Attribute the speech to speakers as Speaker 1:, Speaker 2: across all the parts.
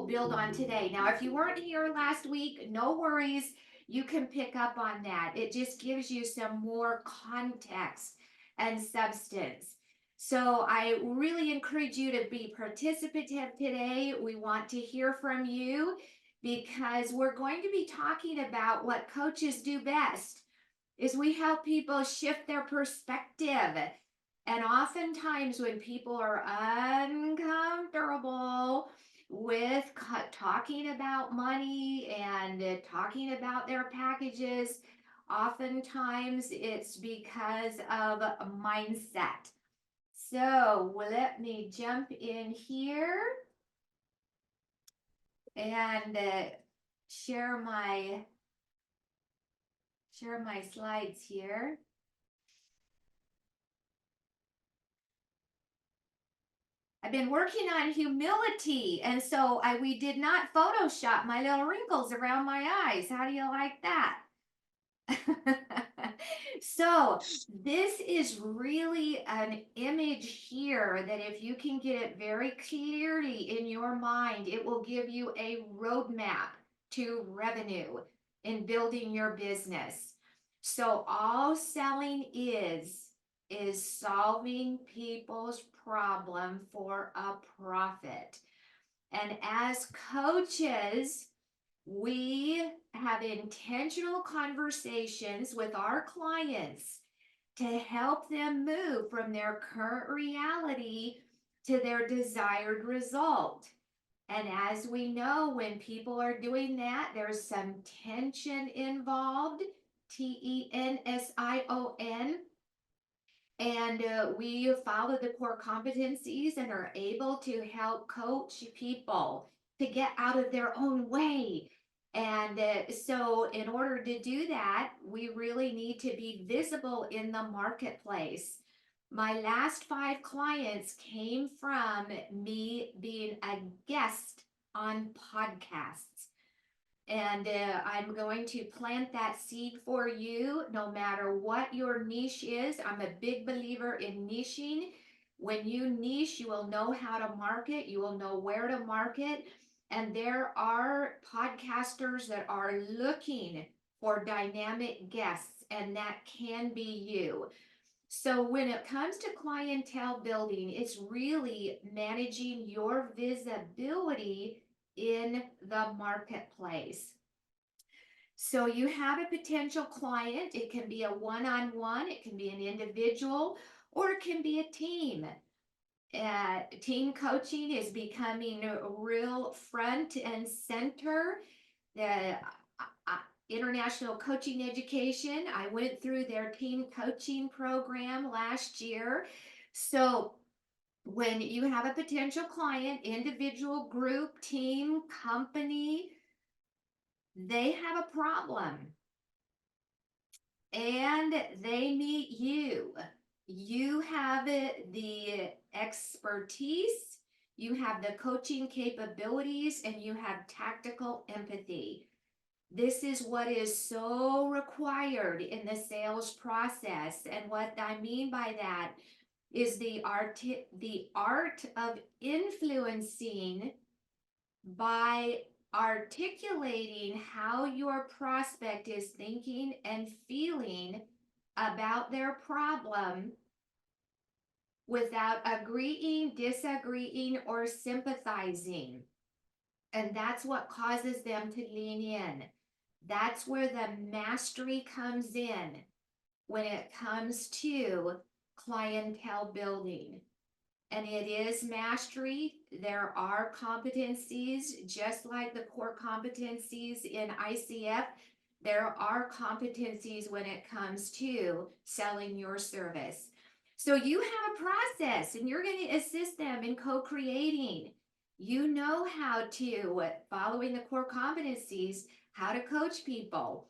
Speaker 1: will build on today. Now, if you weren't here last week, no worries. You can pick up on that. It just gives you some more context and substance. So I really encourage you to be participative today. We want to hear from you because we're going to be talking about what coaches do best is we help people shift their perspective. And oftentimes when people are uncomfortable with talking about money and talking about their packages, oftentimes it's because of a mindset. So let me jump in here and share my slides here. I've been working on humility, and so we did not Photoshop my little wrinkles around my eyes. How do you like that? So this is really an image here that if you can get it very clearly in your mind, it will give you a roadmap to revenue in building your business. So all selling is solving people's problem for a profit. And as coaches, we have intentional conversations with our clients to help them move from their current reality to their desired result. And as we know, when people are doing that, there's some tension involved, TENSION. And we follow the core competencies and are able to help coach people to get out of their own way. And so, in order to do that, we really need to be visible in the marketplace. My last 5 clients came from me being a guest on podcasts. And I'm going to plant that seed for you no matter what your niche is. I'm a big believer in niching. When you niche, you will know how to market, you will know where to market. And there are podcasters that are looking for dynamic guests, and that can be you. So when it comes to clientele building, it's really managing your visibility in the marketplace. So you have a potential client. It can be a one-on-one, it can be an individual, or it can be a team. Team coaching is becoming a real front and center. The International Coaching Education, I went through their team coaching program last year. So when you have a potential client, individual, group, team, company, they have a problem and they meet you. You have the expertise, you have the coaching capabilities, and you have tactical empathy. This is what is so required in the sales process. And what I mean by that is the art of influencing by articulating how your prospect is thinking and feeling about their problem without agreeing, disagreeing, or sympathizing. And that's what causes them to lean in. That's where the mastery comes in when it comes to clientele building. And it is mastery. There are competencies, just like the core competencies in ICF. There are competencies when it comes to selling your service. So you have a process and you're going to assist them in co-creating. You know how to, following the core competencies, how to coach people.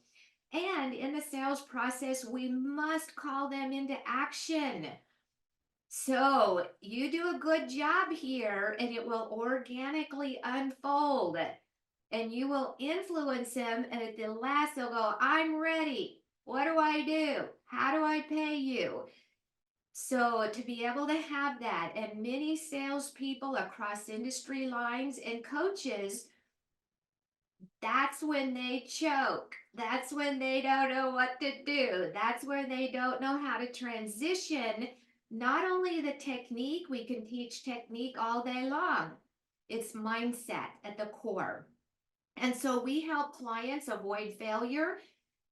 Speaker 1: And in the sales process, we must call them into action. So you do a good job here and it will organically unfold and you will influence them. And at the last, they'll go, I'm ready. What do I do? How do I pay you? So to be able to have that, and many salespeople across industry lines and coaches, that's when they choke. That's when they don't know what to do. That's when they don't know how to transition. Not only the technique, we can teach technique all day long, it's mindset at the core. And so we help clients avoid failure,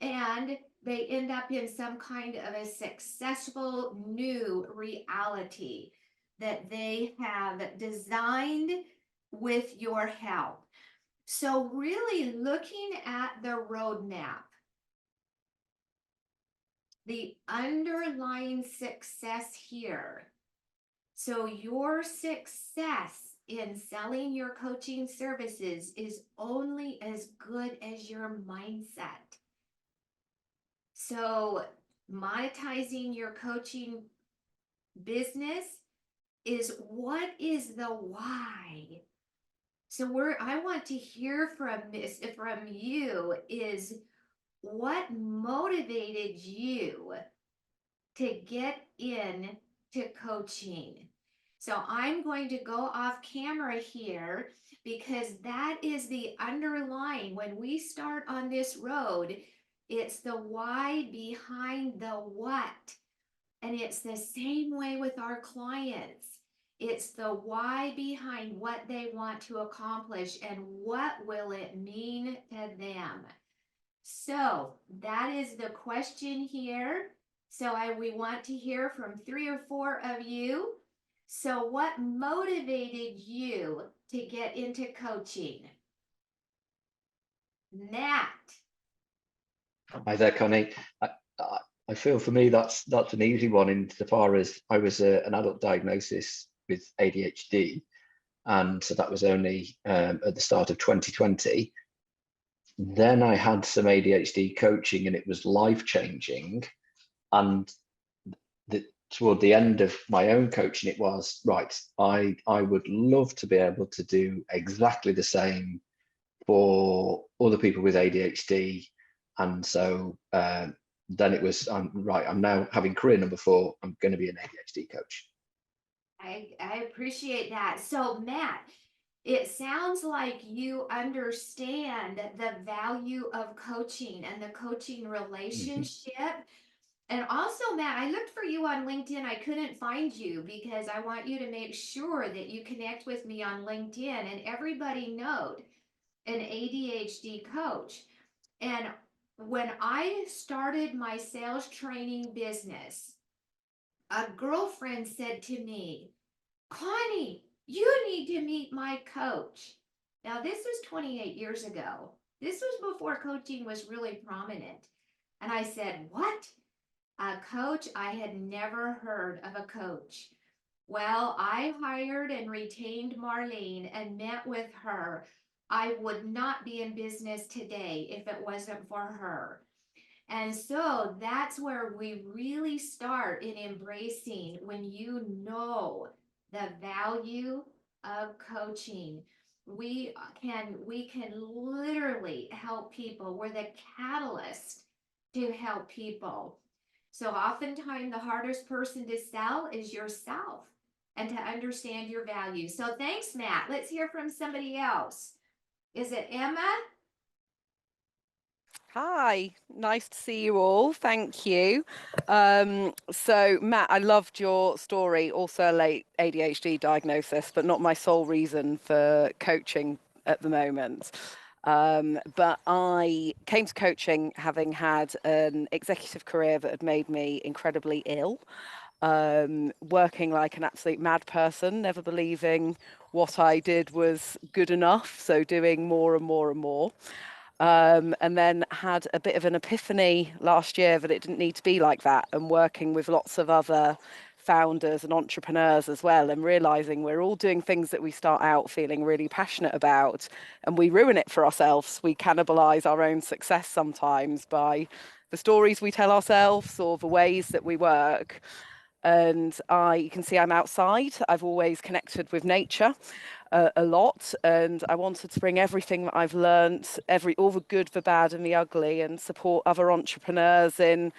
Speaker 1: and they end up in some kind of a successful new reality that they have designed with your help. So, really looking at the roadmap, the underlying success here. So, your success in selling your coaching services is only as good as your mindset. So, monetizing your coaching business is what is the why? So I want to hear from you is what motivated you to get in to coaching. So I'm going to go off camera here because that is the underlying when we start on this road, it's the why behind the what. And it's the same way with our clients. It's the why behind what they want to accomplish and what will it mean to them. So that is the question here. So we want to hear from 3 or 4 of you. So what motivated you to get into coaching? Nat.
Speaker 2: Hi there, Connie. I, I feel for me that's an easy one insofar as I was an adult diagnosis with ADHD, and so that was only at the start of 2020. Then I had some ADHD coaching, and it was life changing. And toward the end of my own coaching, it was right. I would love to be able to do exactly the same for other people with ADHD. And so then it was, right, I'm now having career number 4, I'm going to be an ADHD coach.
Speaker 1: I appreciate that. So, Matt, it sounds like you understand the value of coaching and the coaching
Speaker 2: Mhm.
Speaker 1: relationship. And also, Matt, I looked for you on LinkedIn. I couldn't find you because I want you to make sure that you connect with me on LinkedIn and everybody know an ADHD coach. And when I started my sales training business, a girlfriend said to me, Connie, you need to meet my coach. Now, this was 28 years ago. This was before coaching was really prominent. And I said, what? A coach? I had never heard of a coach. Well, I hired and retained Marlene and met with her. I would not be in business today if it wasn't for her. And so that's where we really start in embracing when you know the value of coaching. We can literally help people. We're the catalyst to help people. So oftentimes the hardest person to sell is yourself and to understand your value. So thanks, Matt. Let's hear from somebody else. Is it Emma?
Speaker 3: Hi, nice to see you all. Thank you. So, Matt, I loved your story, also a late ADHD diagnosis, but not my sole reason for coaching at the moment. But I came to coaching having had an executive career that had made me incredibly ill, working like an absolute mad person, never believing what I did was good enough, so doing more and more and more. And then had a bit of an epiphany last year that it didn't need to be like that, and working with lots of other founders and entrepreneurs as well, and realizing we're all doing things that we start out feeling really passionate about, and we ruin it for ourselves. We cannibalize our own success sometimes by the stories we tell ourselves or the ways that we work. And you can see I'm outside. I've always connected with nature a lot, and I wanted to bring everything that I've learned, all the good, the bad, and the ugly, and support other entrepreneurs in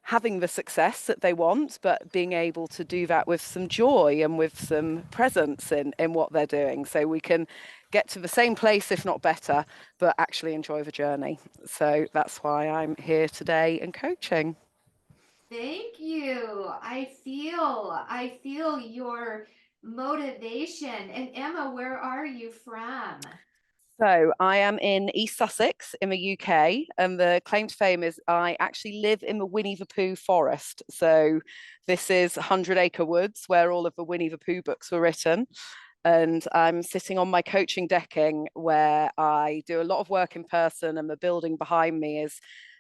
Speaker 3: having the success that they want, but being able to do that with some joy and with some presence in what they're doing. So we can get to the same place, if not better, but actually enjoy the journey. So that's why I'm here today and coaching.
Speaker 1: Thank you. I feel your motivation. And Emma, where are you from?
Speaker 3: So I am in East Sussex in the UK, and the claim to fame is I actually live in the Winnie the Pooh forest. So this is 100-acre woods where all of the Winnie the Pooh books were written. And I'm sitting on my coaching decking where I do a lot of work in person, and the building behind me is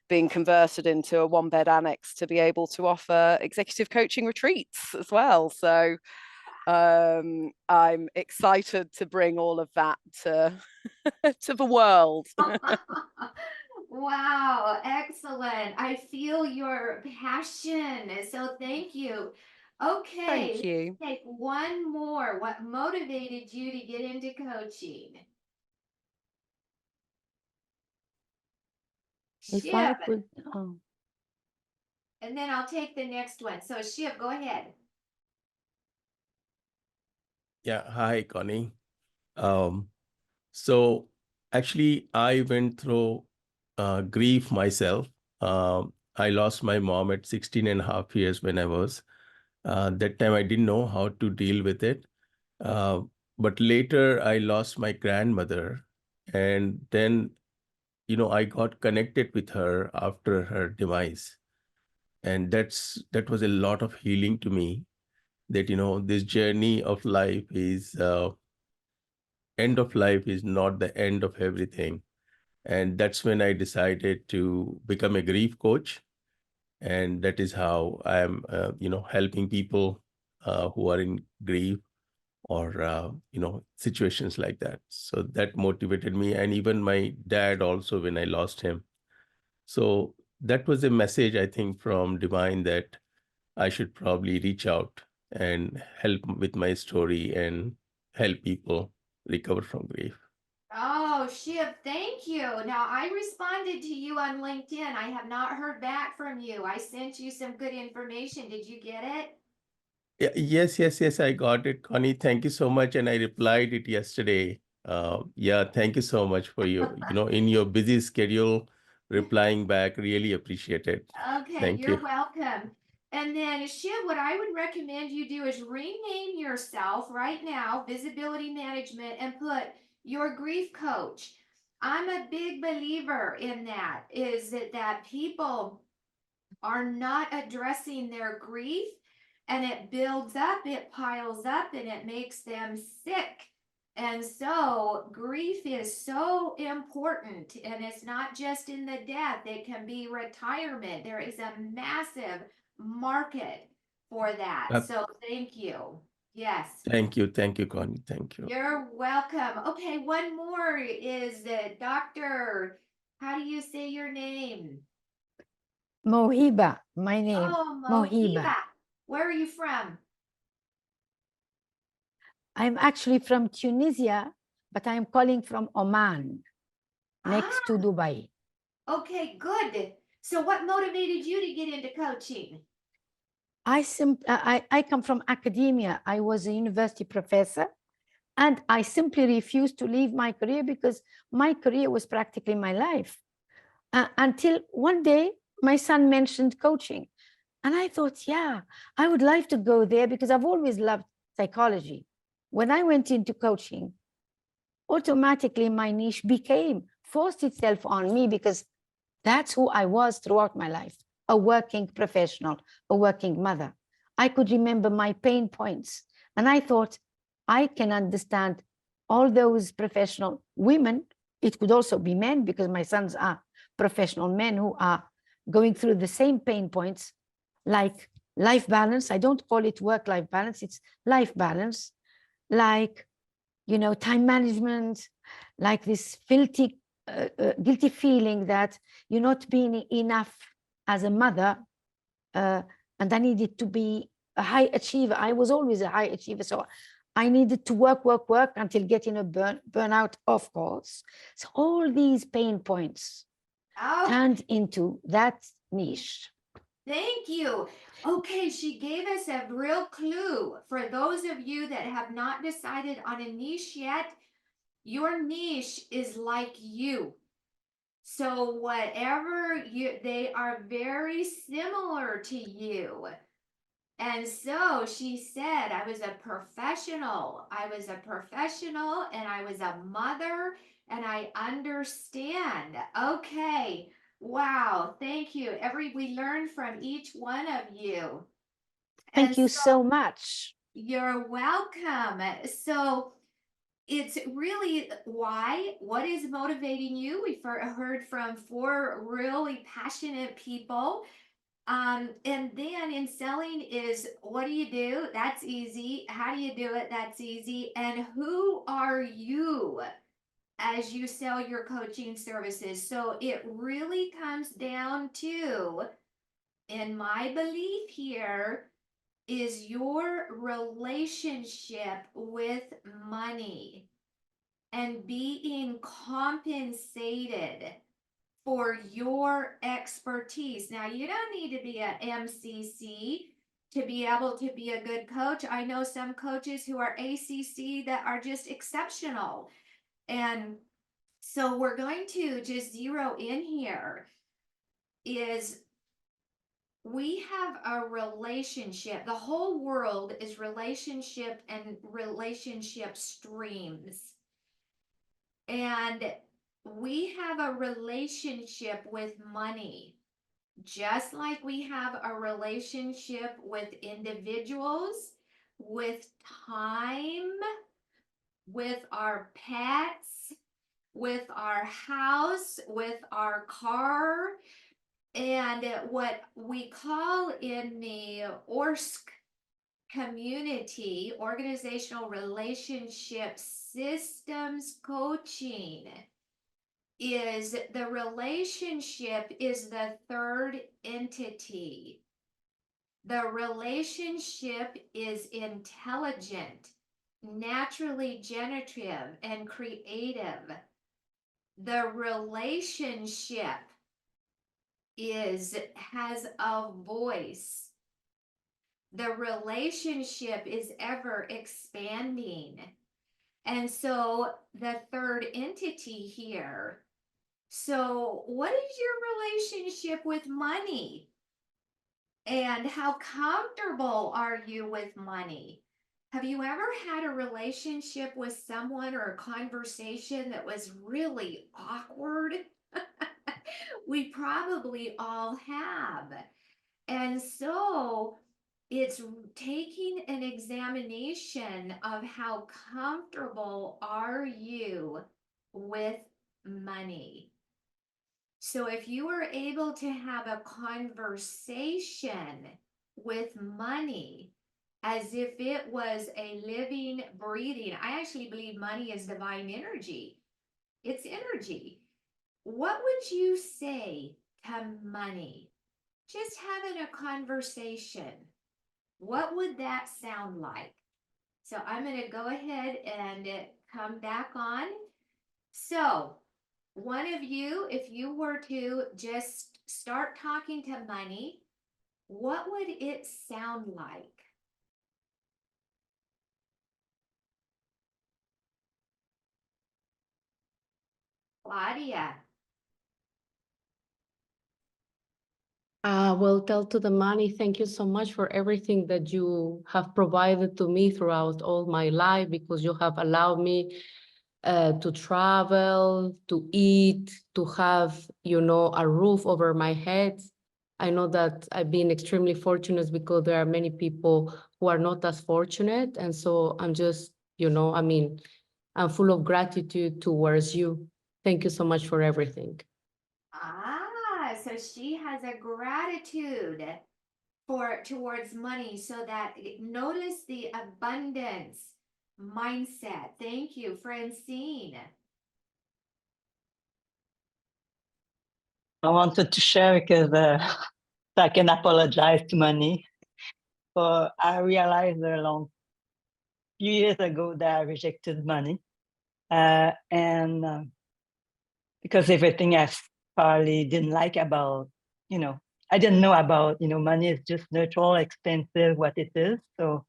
Speaker 3: being converted into a one-bed annex to be able to offer executive coaching retreats as well. So I'm excited to bring all of that to to the world.
Speaker 1: Wow, excellent. I feel your passion. So thank you. Okay,
Speaker 3: Thank you.
Speaker 1: let's take one more. What motivated you to get into coaching?
Speaker 4: If
Speaker 1: Shiv,
Speaker 4: I could,
Speaker 1: and then I'll take the next one. So Shiv, go ahead.
Speaker 5: Yeah, hi, Connie. Um, so actually, I went through grief myself. I lost my mom at 16 and a half years when I was. That time I didn't know how to deal with it. Uh, but later I lost my grandmother. And then, I got connected with her after her demise. And that was a lot of healing to me, that, this journey of life is end of life is not the end of everything. And that's when I decided to become a grief coach. And that is how I am, helping people who are in grief or, situations like that. So that motivated me. And even my dad also, when I lost him. So that was a message, I think, from Divine, that I should probably reach out and help with my story and help people recover from grief.
Speaker 1: Oh, Shiv, thank you. Now, I responded to you on LinkedIn. I have not heard back from you. I sent you some good information. Did you get it?
Speaker 5: Yeah, yes, I got it, Connie. Thank you so much. And I replied it yesterday. Yeah, thank you so much for in your busy schedule, replying back. Really appreciate it.
Speaker 1: Okay,
Speaker 5: Thank you.
Speaker 1: you're welcome. And then, Shiv, what I would recommend you do is rename yourself right now, Visibility Management, and put your grief coach. I'm a big believer in that, is that people are not addressing their grief, and it builds up, it piles up, and it makes them sick. And so grief is so important, and it's not just in the death, it can be retirement. There is a massive market for that.
Speaker 5: Uh,
Speaker 1: So thank you. Yes.
Speaker 5: Thank you, Connie. Thank you.
Speaker 1: You're welcome. Okay, one more is Dr. How do you say your name?
Speaker 4: Mohiba, my name,
Speaker 1: Oh,
Speaker 4: Mohiba.
Speaker 1: Mohiba. Where are you from?
Speaker 4: I'm actually from Tunisia, but I'm calling from Oman, next to Dubai.
Speaker 1: Okay, good. So what motivated you to get into coaching?
Speaker 4: I come from academia. I was a university professor, and I simply refused to leave my career because my career was practically my life. Until one day, my son mentioned coaching. And I thought, yeah, I would like to go there because I've always loved psychology. When I went into coaching, automatically my niche forced itself on me because that's who I was throughout my life, a working professional, a working mother. I could remember my pain points. And I thought, I can understand all those professional women. It could also be men because my sons are professional men who are going through the same pain points, like life balance. I don't call it work-life balance, it's life balance, like, time management, like this guilty feeling that you're not being enough as a mother. And I needed to be a high achiever. I was always a high achiever. So I needed to work until getting a burnout, of course. So all these pain points
Speaker 1: Oh,
Speaker 4: turned into that niche.
Speaker 1: Thank you. Okay, she gave us a real clue. For those of you that have not decided on a niche yet, your niche is like you. So whatever you, they are very similar to you. And so she said, I was a professional. I was a professional and I was a mother and I understand. Okay. Wow. Thank you. We learned from each one of you.
Speaker 4: Thank
Speaker 1: And
Speaker 4: you
Speaker 1: so
Speaker 4: so much.
Speaker 1: you're welcome. So it's really why, what is motivating you? We've heard from 4 really passionate people. And then in selling is, what do you do? That's easy. How do you do it? That's easy. And who are you as you sell your coaching services? So it really comes down to, in my belief here, is your relationship with money and being compensated for your expertise. Now, you don't need to be a MCC to be able to be a good coach. I know some coaches who are ACC that are just exceptional. And so we're going to just zero in here is we have a relationship. The whole world is relationship and relationship streams. And we have a relationship with money, just like we have a relationship with individuals, with time, with our pets, with our house, with our car, and what we call in the ORSC community, organizational relationship systems coaching, is the relationship is the third entity. The relationship is intelligent, naturally generative, and creative. The relationship has a voice. The relationship is ever expanding. And so the third entity here. So what is your relationship with money? And how comfortable are you with money? Have you ever had a relationship with someone or a conversation that was really awkward? We probably all have. And so it's taking an examination of how comfortable are you with money. So if you are able to have a conversation with money as if it was a living, breathing, I actually believe money is divine energy. It's energy. What would you say to money? Just having a conversation. What would that sound like? So I'm going to go ahead and come back on. So one of you, if you were to just start talking to money, what would it sound like? Claudia.
Speaker 6: Well, tell to the money, thank you so much for everything that you have provided to me throughout all my life, because you have allowed me to travel, to eat, to have, you know, a roof over my head. I know that I've been extremely fortunate because there are many people who are not as fortunate. And so I'm just, you know, I mean, I'm full of gratitude towards you. Thank you so much for everything.
Speaker 1: So she has a gratitude towards money, so that notice the abundance mindset. Thank you, Francine.
Speaker 7: I wanted to share because I can apologize to money. For I realized a few years ago that I rejected money, and because everything I probably didn't like about, you know, I didn't know about, money is just neutral, expensive, what it is. So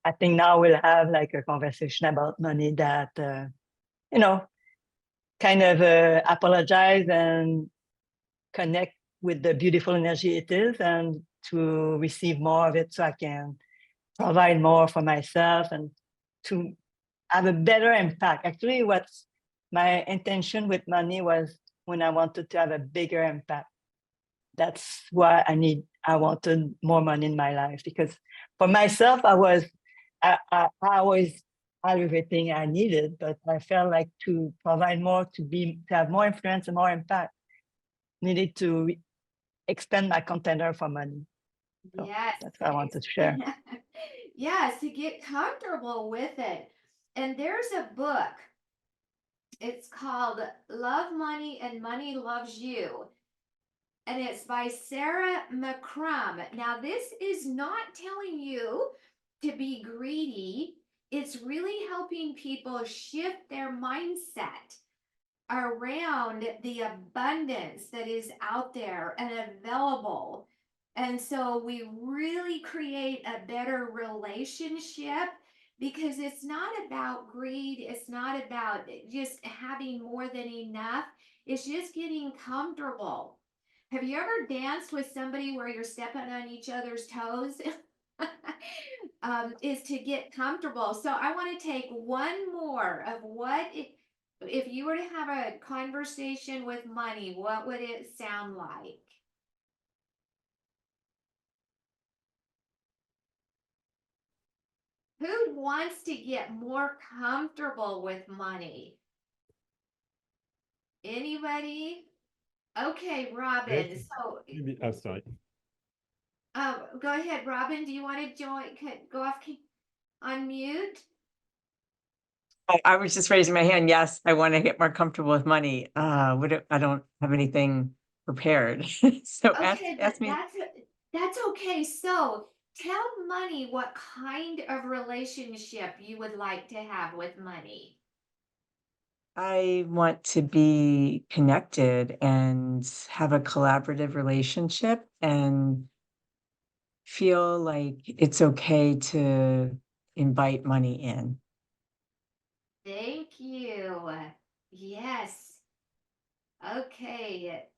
Speaker 7: I think now we'll have like a conversation about money that, kind of apologize and connect with the beautiful energy it is, and to receive more of it so I can provide more for myself and to have a better impact. Actually, what's my intention with money was when I wanted to have a bigger impact. That's why I wanted more money in my life, because for myself, I always had everything I needed, but I felt like to provide more, to have more influence and more impact, needed to expand my container for money. So
Speaker 1: Yes.
Speaker 7: that's what I wanted to share.
Speaker 1: Yes, to get comfortable with it. And there's a book. It's called Love Money and Money Loves You. And it's by Sarah McCrum. Now, this is not telling you to be greedy. It's really helping people shift their mindset around the abundance that is out there and available. And so we really create a better relationship, because it's not about greed. It's not about just having more than enough. It's just getting comfortable. Have you ever danced with somebody where you're stepping on each other's toes? Is to get comfortable. So I want to take one more of what it, if you were to have a conversation with money, what would it sound like? Who wants to get more comfortable with money? Anybody? Okay, Robin.
Speaker 8: Yes.
Speaker 1: So,
Speaker 8: Oh, sorry.
Speaker 1: go ahead, Robin. Do you want to join? Go off, unmute.
Speaker 9: Oh, I was just raising my hand. Yes, I want to get more comfortable with money. I don't have anything prepared. So
Speaker 1: Okay,
Speaker 9: ask me.
Speaker 1: that's okay. So tell money what kind of relationship you would like to have with money.
Speaker 9: I want to be connected and have a collaborative relationship and feel like it's okay to invite money in.
Speaker 1: Thank you. Yes. Okay.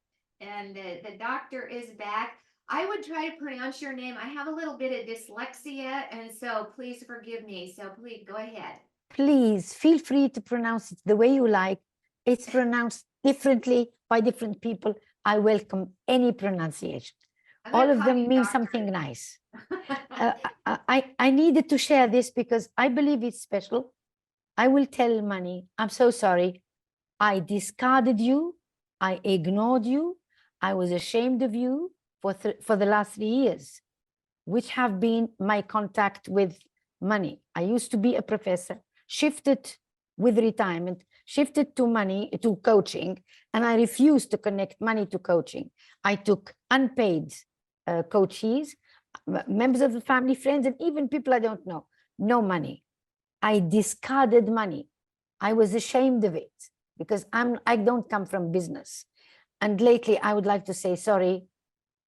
Speaker 1: And the doctor is back. I would try to pronounce your name. I have a little bit of dyslexia, and so please forgive me. So please go ahead.
Speaker 4: Please feel free to pronounce it the way you like. It's pronounced differently by different people. I welcome any pronunciation.
Speaker 1: I'm gonna
Speaker 4: All of
Speaker 1: call
Speaker 4: them
Speaker 1: you
Speaker 4: mean
Speaker 1: doctor.
Speaker 4: something nice. I needed to share this because I believe it's special. I will tell money, I'm so sorry. I discarded you. I ignored you. I was ashamed of you for the last 3 years, which have been my contact with money. I used to be a professor, shifted with retirement, shifted to money, to coaching, and I refused to connect money to coaching. I took unpaid coachees, members of the family, friends, and even people I don't know, no money. I discarded money. I was ashamed of it because I don't come from business. And lately, I would like to say, sorry,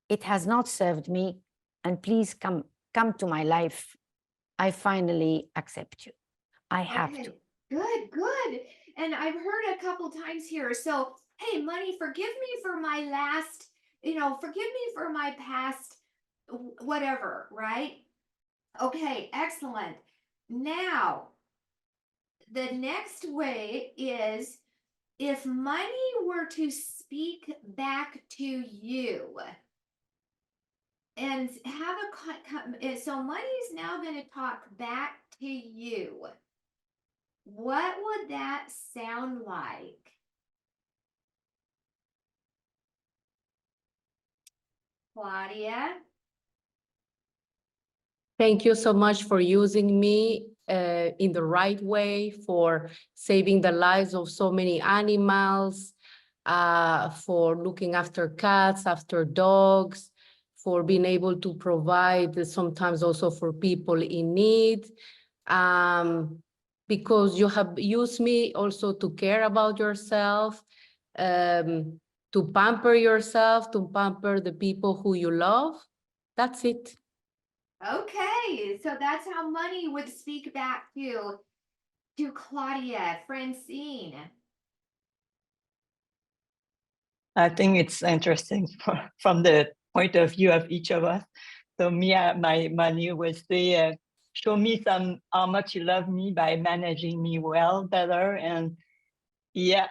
Speaker 4: it has not served me, and please come to my life. I finally accept you. I have to.
Speaker 1: Good. And I've heard a couple times here. So, hey, money, forgive me for my last, forgive me for my past, whatever, right? Okay, excellent. Now, the next way is, if money were to speak back to you and have so money's now going to talk back to you, what would that sound like? Claudia?
Speaker 6: Thank you so much for using me in the right way, for saving the lives of so many animals, for looking after cats, after dogs, for being able to provide sometimes also for people in need. Because you have used me also to care about yourself. to pamper yourself, to pamper the people who you love. That's it.
Speaker 1: Okay, so that's how money would speak back to Claudia, Francine.
Speaker 7: I think it's interesting from the point of view of each of us. So me, my money would say, show me how much you love me by managing me well, better, and yeah,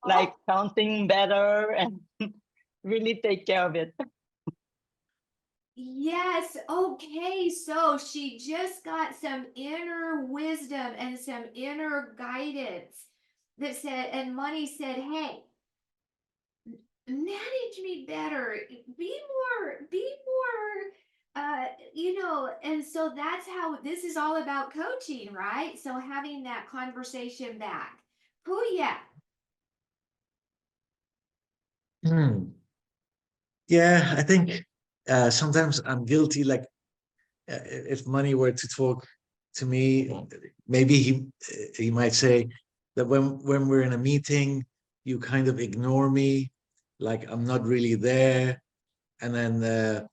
Speaker 7: like counting better and really take care of it.
Speaker 1: Yes, okay, so she just got some inner wisdom and some inner guidance that said, and money said, hey, manage me better, be more, and so that's how this is all about coaching, right? So having that conversation back. Puya.
Speaker 8: Hmm. Yeah, I think sometimes I'm guilty. Like if money were to talk to me, maybe he might say that when we're in a meeting, you kind of ignore me, like I'm not really there, and then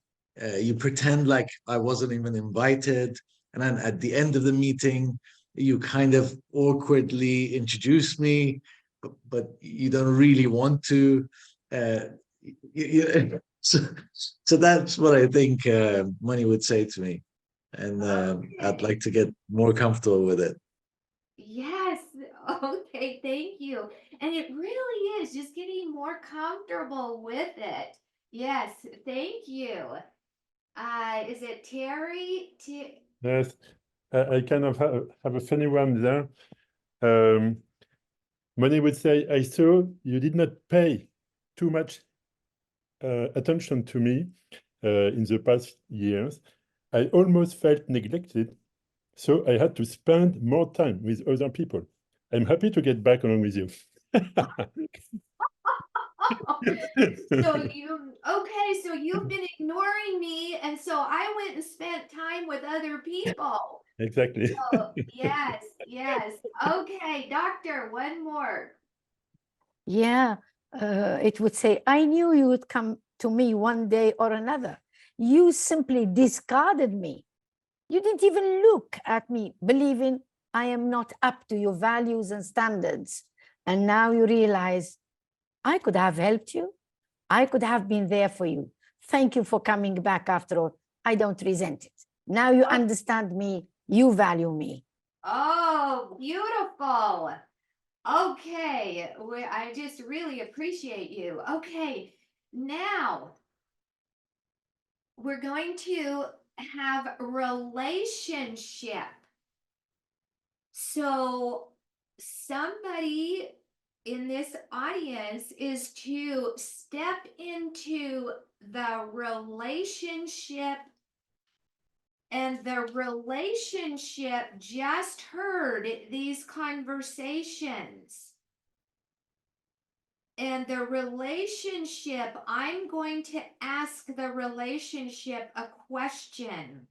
Speaker 8: you pretend like I wasn't even invited, and then at the end of the meeting, you kind of awkwardly introduce me, but you don't really want to. So that's what I think money would say to me, and I'd like to get more comfortable with it.
Speaker 1: Yes. Okay. Thank you. And it really is just getting more comfortable with it. Yes. Thank you. Is it Terry?
Speaker 10: Yes, I kind of have a funny one there. Money would say, I saw you did not pay too much attention to me in the past years. I almost felt neglected, so I had to spend more time with other people. I'm happy to get back along with you.
Speaker 1: So you've been ignoring me, and so I went and spent time with other people.
Speaker 10: Exactly.
Speaker 1: So yes, yes. Okay, doctor, one more.
Speaker 4: Yeah, it would say, I knew you would come to me one day or another. You simply discarded me. You didn't even look at me, believing I am not up to your values and standards. And now you realize I could have helped you. I could have been there for you. Thank you for coming back after all. I don't resent it. Now you understand me. You value me.
Speaker 1: Oh, beautiful. Okay, I just really appreciate you. Okay, now we're going to have relationship. So somebody in this audience is to step into the relationship, and the relationship just heard these conversations. And the relationship, I'm going to ask the relationship a question.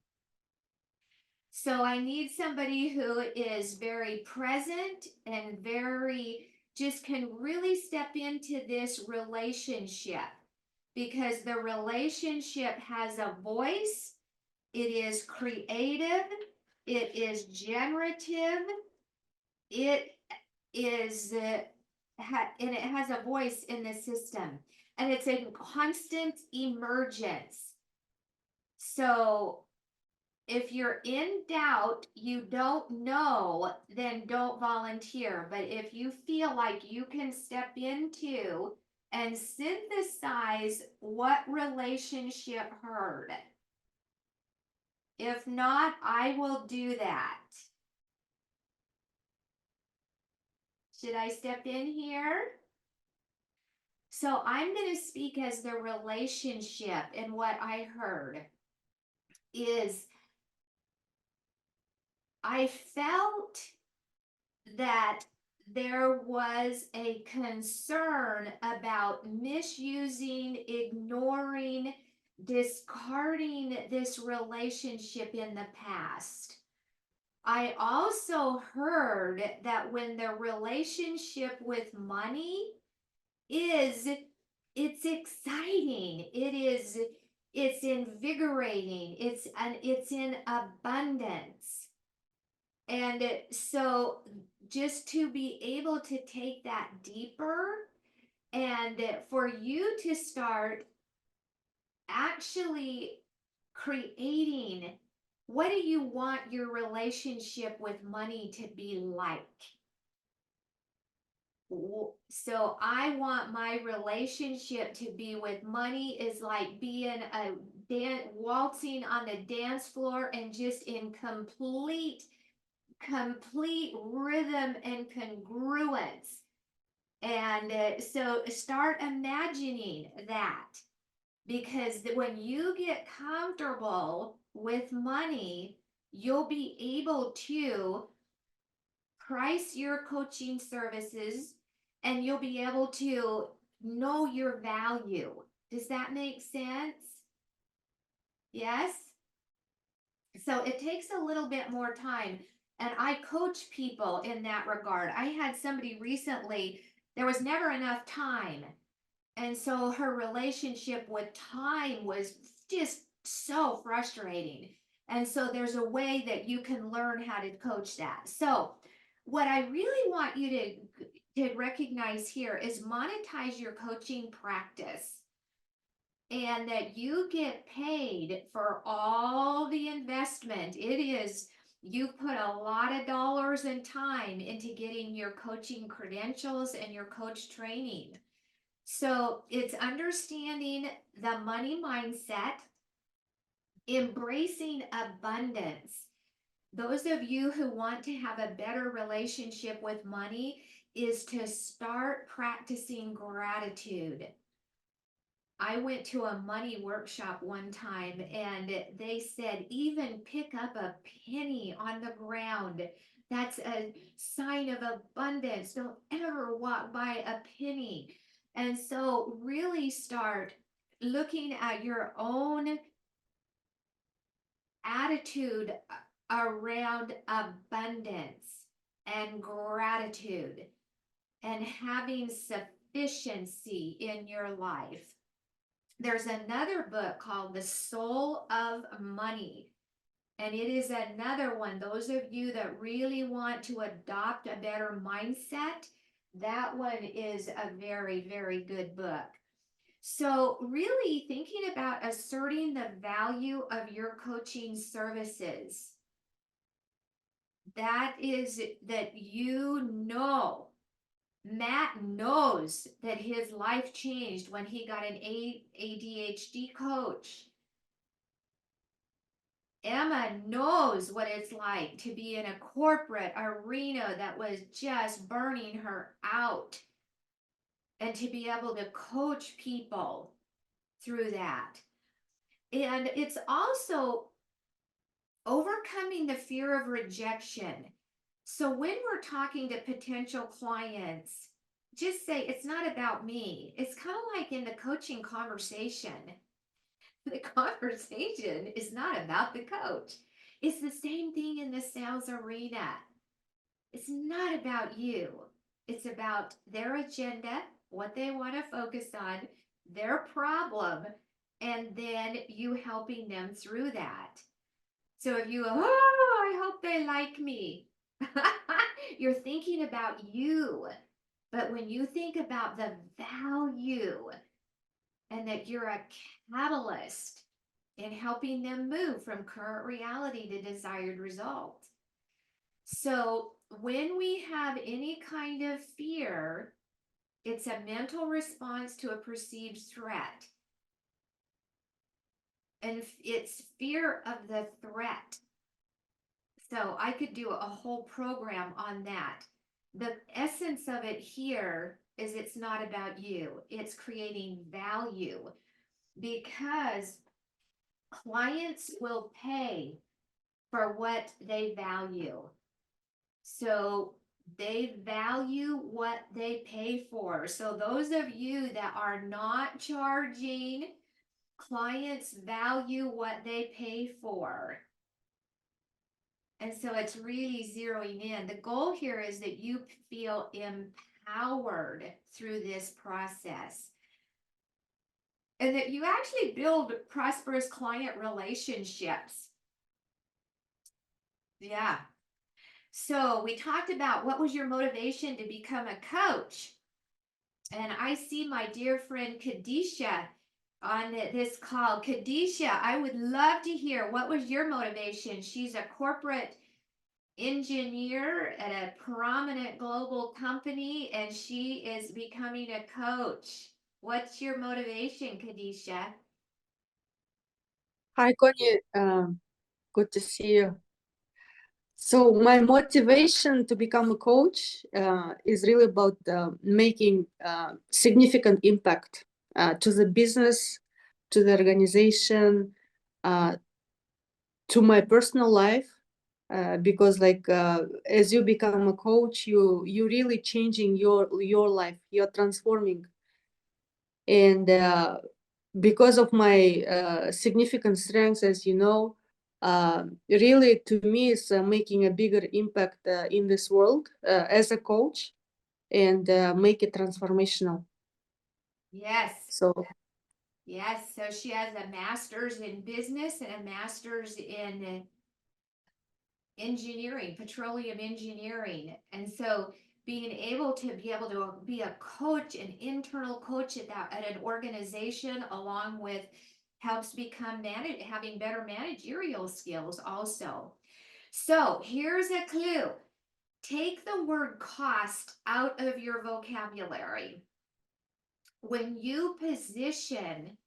Speaker 1: So I need somebody who is very present and just can really step into this relationship, because the relationship has a voice. It is creative. It is generative. It is, and it has a voice in the system, and it's in constant emergence. So if you're in doubt, you don't know, then don't volunteer. But if you feel like you can step into and synthesize what relationship heard, if not, I will do that. Should I step in here? So I'm going to speak as the relationship, and what I heard is I felt that there was a concern about misusing, ignoring, discarding this relationship in the past. I also heard that when the relationship with money is it's exciting. It's invigorating. It's in abundance. And so just to be able to take that deeper and for you to start actually creating, what do you want your relationship with money to be like? So I want my relationship to be with money is like being waltzing on the dance floor and just in complete rhythm and congruence. And so start imagining that, because when you get comfortable with money, you'll be able to price your coaching services and you'll be able to know your value. Does that make sense? Yes? So it takes a little bit more time. And I coach people in that regard. I had somebody recently, there was never enough time. And so her relationship with time was just so frustrating. And so there's a way that you can learn how to coach that. So what I really want you to recognize here is monetize your coaching practice, and that you get paid for all the investment. You put a lot of dollars and time into getting your coaching credentials and your coach training. So it's understanding the money mindset, embracing abundance. Those of you who want to have a better relationship with money is to start practicing gratitude. I went to a money workshop one time and they said, even pick up a penny on the ground. That's a sign of abundance. Don't ever walk by a penny. And so really start looking at your own attitude around abundance and gratitude and having sufficiency in your life. There's another book called The Soul of Money, and it is another one. Those of you that really want to adopt a better mindset, that one is a very, very good book. So really thinking about asserting the value of your coaching services. That is that Matt knows that his life changed when he got an ADHD coach. Emma knows what it's like to be in a corporate arena that was just burning her out, and to be able to coach people through that. And it's also overcoming the fear of rejection. So when we're talking to potential clients, just say, it's not about me. It's kind of like in the coaching conversation. The conversation is not about the coach. It's the same thing in the sales arena. It's not about you. It's about their agenda, what they want to focus on, their problem, and then you helping them through that. So if you go, oh, I hope they like me, you're thinking about you. But when you think about the value and that you're a catalyst in helping them move from current reality to desired result. So when we have any kind of fear, it's a mental response to a perceived threat. And it's fear of the threat. So I could do a whole program on that. The essence of it here is it's not about you. It's creating value, because clients will pay for what they value. So they value what they pay for. So those of you that are not charging, clients value what they pay for. And so it's really zeroing in. The goal here is that you feel empowered through this process. and that you actually build prosperous client relationships. Yeah. So we talked about what was your motivation to become a coach. And I see my dear friend Kadisha on this call. Kadisha, I would love to hear what was your motivation. She's a corporate engineer at a prominent global company, and she is becoming a coach. What's your motivation, Kadisha?
Speaker 11: Hi, Connie. Good to see you. So my motivation to become a coach is really about making significant impact to the business, to the organization, to my personal life. Because as you become a coach, you really changing your life. You're transforming, and because of my significant strengths, as you know, really to me is making a bigger impact in this world as a coach, and make it transformational.
Speaker 1: Yes.
Speaker 11: So
Speaker 1: Yes. So she has a master's in business and a master's in engineering, petroleum engineering. And so being able to be a coach, an internal coach at an organization, along with helps become having better managerial skills also. So here's a clue. Take the word cost out of your vocabulary. When you position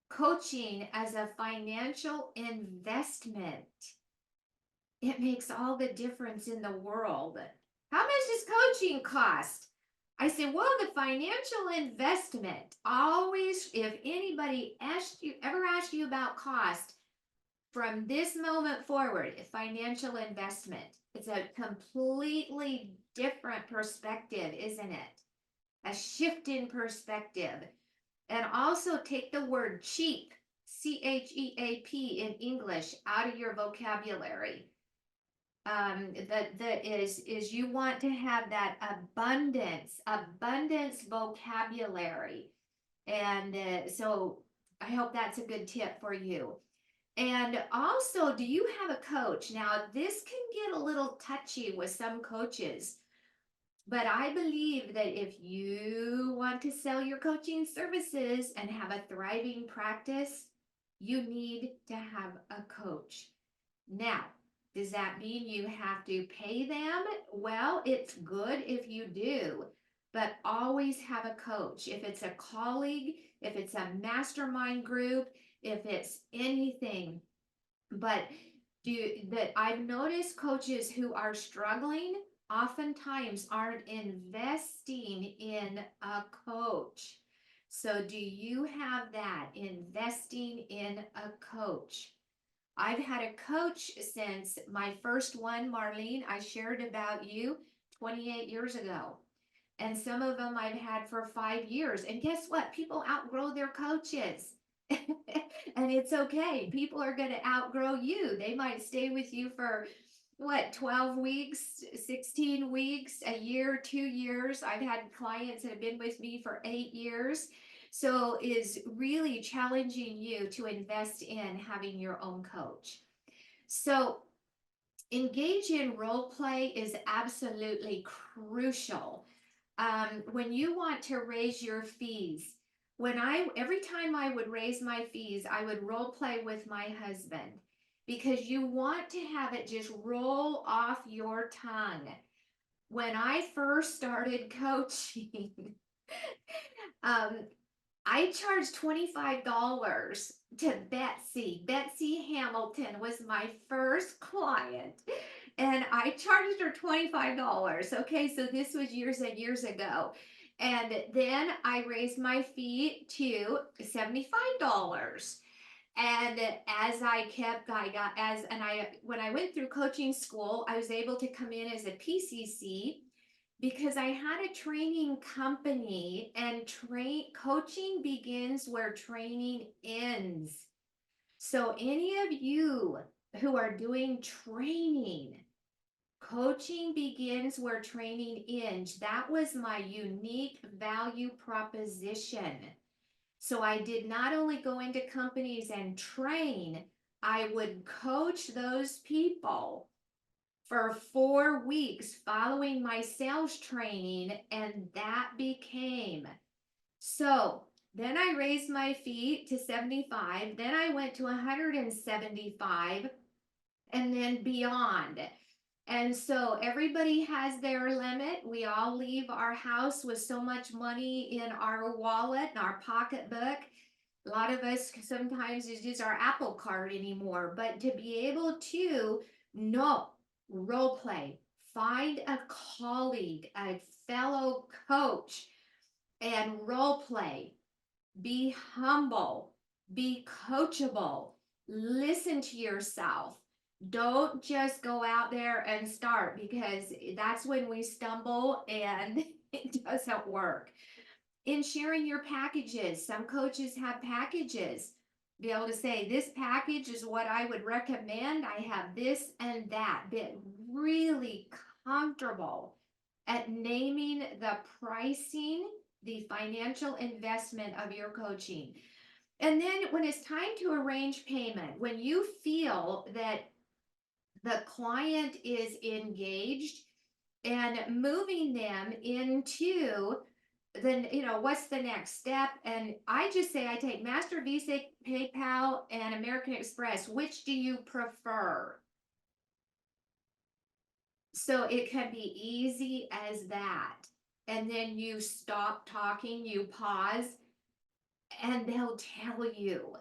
Speaker 1: coaching as a financial investment, it makes all the difference in the world. How much does coaching cost? I say, well, the financial investment. Always, if anybody ever asked you about cost, from this moment forward, financial investment. It's a completely different perspective, isn't it? A shift in perspective. And also take the word cheap, CHEAP in English, out of your vocabulary. That is you want to have that abundance vocabulary. And so I hope that's a good tip for you. And also, do you have a coach? Now, this can get a little touchy with some coaches, but I believe that if you want to sell your coaching services and have a thriving practice, you need to have a coach. Now, does that mean you have to pay them? Well, it's good if you do, but always have a coach. If it's a colleague, if it's a mastermind group, if it's anything. But I've noticed coaches who are struggling oftentimes aren't investing in a coach. So do you have that, investing in a coach? I've had a coach since my first one, Marlene, I shared about you 28 years ago. And some of them I've had for 5 years. And guess what? People outgrow their coaches. And it's okay. People are going to outgrow you. They might stay with you for 12 weeks, 16 weeks, a year, 2 years. I've had clients that have been with me for 8 years. So is really challenging you to invest in having your own coach. So engage in role play is absolutely crucial. When you want to raise your fees, every time I would raise my fees, I would role play with my husband, because you want to have it just roll off your tongue. When I first started coaching, I charged $25 to Betsy. Betsy Hamilton was my first client, and I charged her $25. Okay, so this was years and years ago. And then I raised my fee to $75. And when I went through coaching school, I was able to come in as a PCC because I had a training company, and coaching begins where training ends. So any of you who are doing training, coaching begins where training ends. That was my unique value proposition. So I did not only go into companies and train, I would coach those people for 4 weeks following my sales training, and that became. So then I raised my fee to 75, then I went to 175, and then beyond. And so everybody has their limit. We all leave our house with so much money in our wallet and our pocketbook. A lot of us sometimes use our Apple Card anymore, but to be able to role play, find a colleague, a fellow coach, and role play, be humble, be coachable, listen to yourself. Don't just go out there and start, because that's when we stumble and it doesn't work. In sharing your packages, some coaches have packages. Be able to say, this package is what I would recommend. I have this and that. Be really comfortable at naming the pricing, the financial investment of your coaching. And then when it's time to arrange payment, when you feel that the client is engaged, and moving them into then, what's the next step? And I just say I take Master, Visa, PayPal, and American Express. Which do you prefer? So it can be easy as that. And then you stop talking, you pause, and they'll tell you.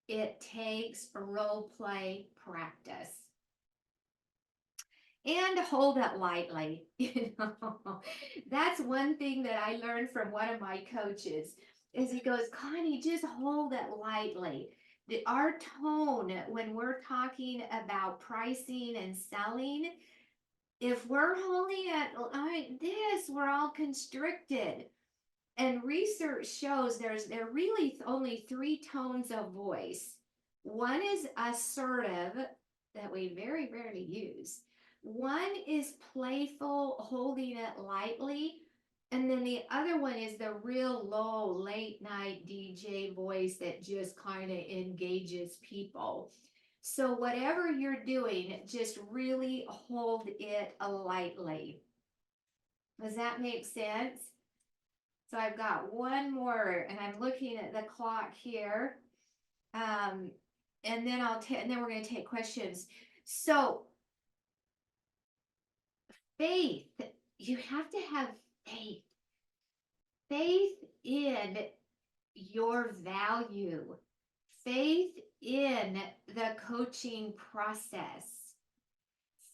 Speaker 1: It takes role play practice. And hold it lightly. That's one thing that I learned from one of my coaches, is he goes, Connie, just hold it lightly. Our tone when we're talking about pricing and selling, if we're holding it like this, we're all constricted. And research shows there are really only 3 tones of voice. One is assertive, that we very rarely use. One is playful, holding it lightly. And then the other one is the real low, late night DJ voice that just kind of engages people. So whatever you're doing, just really hold it lightly. Does that make sense? So I've got one more, and I'm looking at the clock here. And then and then we're going to take questions. So faith, you have to have faith. Faith in your value. Faith in the coaching process.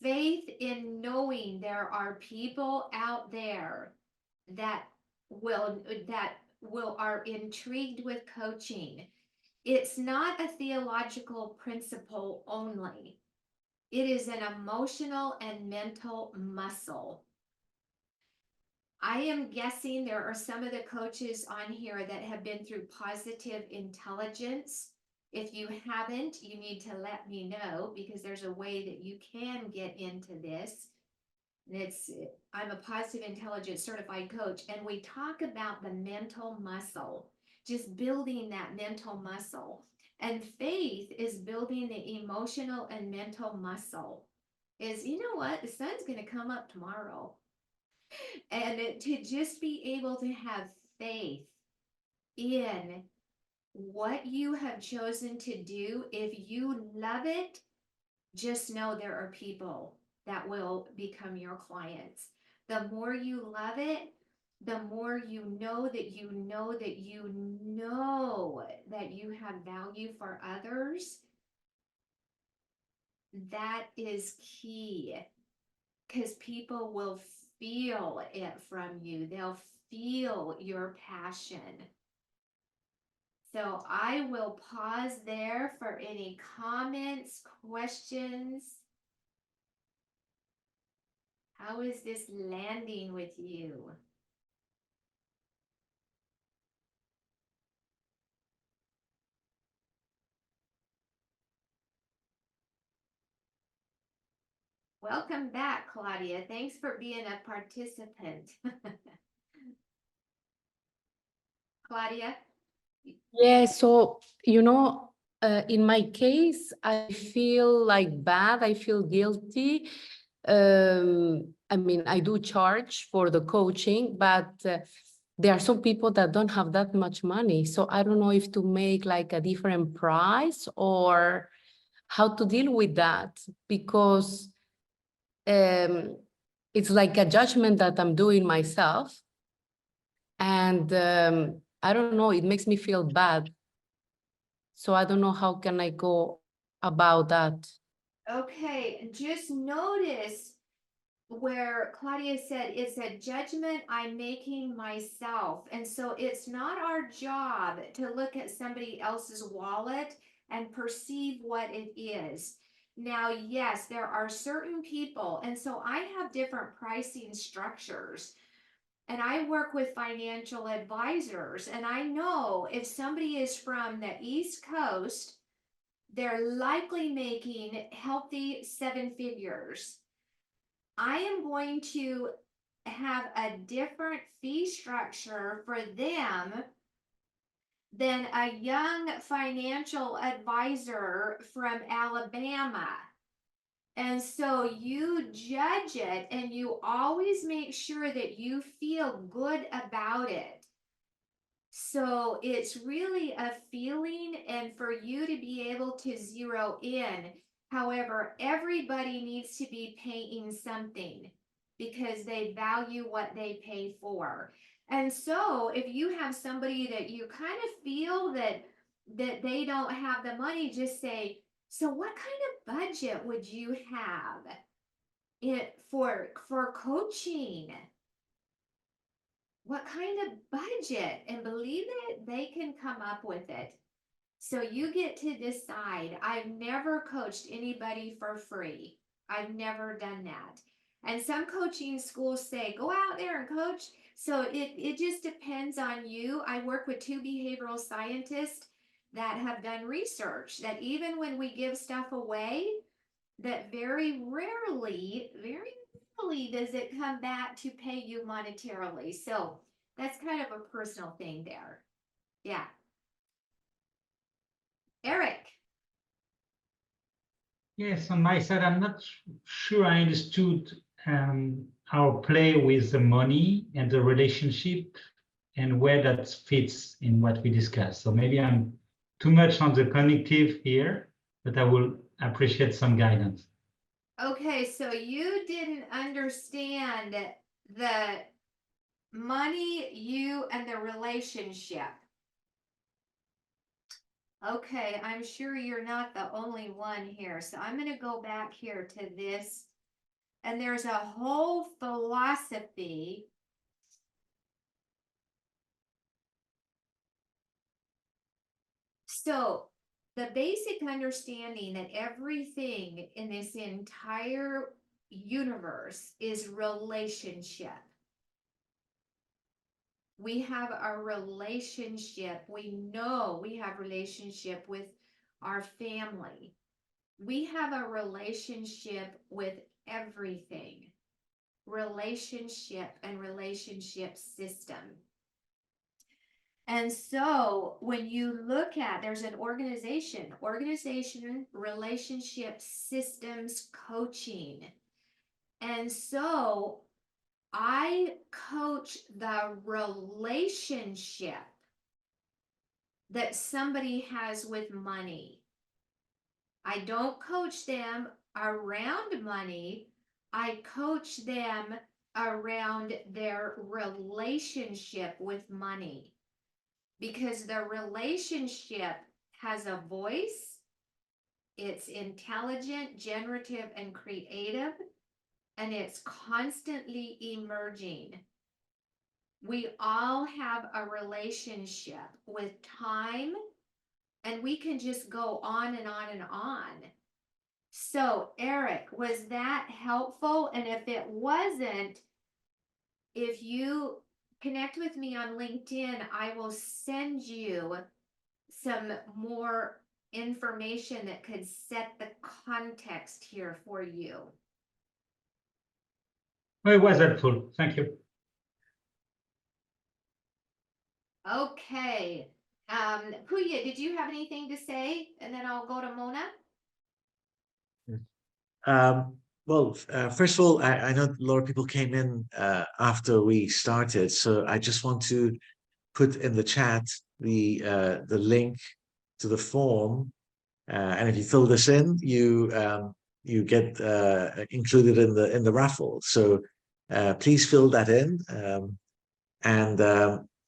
Speaker 1: Faith in knowing there are people out there that are intrigued with coaching. It's not a theological principle only. It is an emotional and mental muscle. I am guessing there are some of the coaches on here that have been through positive intelligence. If you haven't, you need to let me know, because there's a way that you can get into this. I'm a positive intelligence certified coach, and we talk about the mental muscle, just building that mental muscle. And faith is building the emotional and mental muscle. Is, you know what, the sun's going to come up tomorrow. And to just be able to have faith in what you have chosen to do, if you love it, just know there are people that will become your clients. The more you love it, the more you know that you know that you know that you have value for others. That is key, because people will feel it from you. They'll feel your passion. So I will pause there for any comments, questions. How is this landing with you? Welcome back, Claudia. Thanks for being a participant. Claudia?
Speaker 6: Yeah, so, you know, in my case, I feel like bad, I feel guilty. I mean, I do charge for the coaching, but there are some people that don't have that much money. So I don't know if to make like a different price or how to deal with that, because it's like a judgment that I'm doing myself. And I don't know, it makes me feel bad. So I don't know how can I go about that.
Speaker 1: Okay, just notice where Claudia said it's a judgment I'm making myself. And so it's not our job to look at somebody else's wallet and perceive what it is. Now, yes, there are certain people, and so I have different pricing structures. And I work with financial advisors, and I know if somebody is from the East Coast, they're likely making healthy seven figures. I am going to have a different fee structure for them than a young financial advisor from Alabama. And so you judge it and you always make sure that you feel good about it. So it's really a feeling, and for you to be able to zero in. However, everybody needs to be paying something because they value what they pay for. And so if you have somebody that you kind of feel that they don't have the money, just say, so what kind of budget would you have for coaching? What kind of budget? And believe it, they can come up with it. So you get to decide. I've never coached anybody for free. I've never done that. And some coaching schools say, go out there and coach. So it just depends on you. I work with two behavioral scientists that have done research that even when we give stuff away, that very rarely does it come back to pay you monetarily. So that's kind of a personal thing there. Yeah. Eric.
Speaker 12: Yes, on my side, I'm not sure I understood our play with the money and the relationship and where that fits in what we discussed. So maybe I'm too much on the cognitive here, but I will appreciate some guidance.
Speaker 1: Okay, so you didn't understand the money, you, and the relationship. Okay, I'm sure you're not the only one here. So I'm going to go back here to this. And there's a whole philosophy. So the basic understanding that everything in this entire universe is relationship. We have a relationship. We know we have relationship with our family. We have a relationship with everything. Relationship and relationship system. And so when you look at, there's an organization, relationship systems coaching. And so I coach the relationship that somebody has with money. I don't coach them around money. I coach them around their relationship with money. Because the relationship has a voice, it's intelligent, generative, and creative, and it's constantly emerging. We all have a relationship with time, and we can just go on and on and on. So, Eric, was that helpful? And if it wasn't, if you connect with me on LinkedIn, I will send you some more information that could set the context here for you.
Speaker 12: Well, it was helpful. Thank you.
Speaker 1: Okay, Puya, did you have anything to say? And then I'll go to Mona.
Speaker 8: Well, first of all, I know a lot of people came in after we started, so I just want to put in the chat the link to the form, and if you fill this in, you get included in the raffle. So please fill that in, and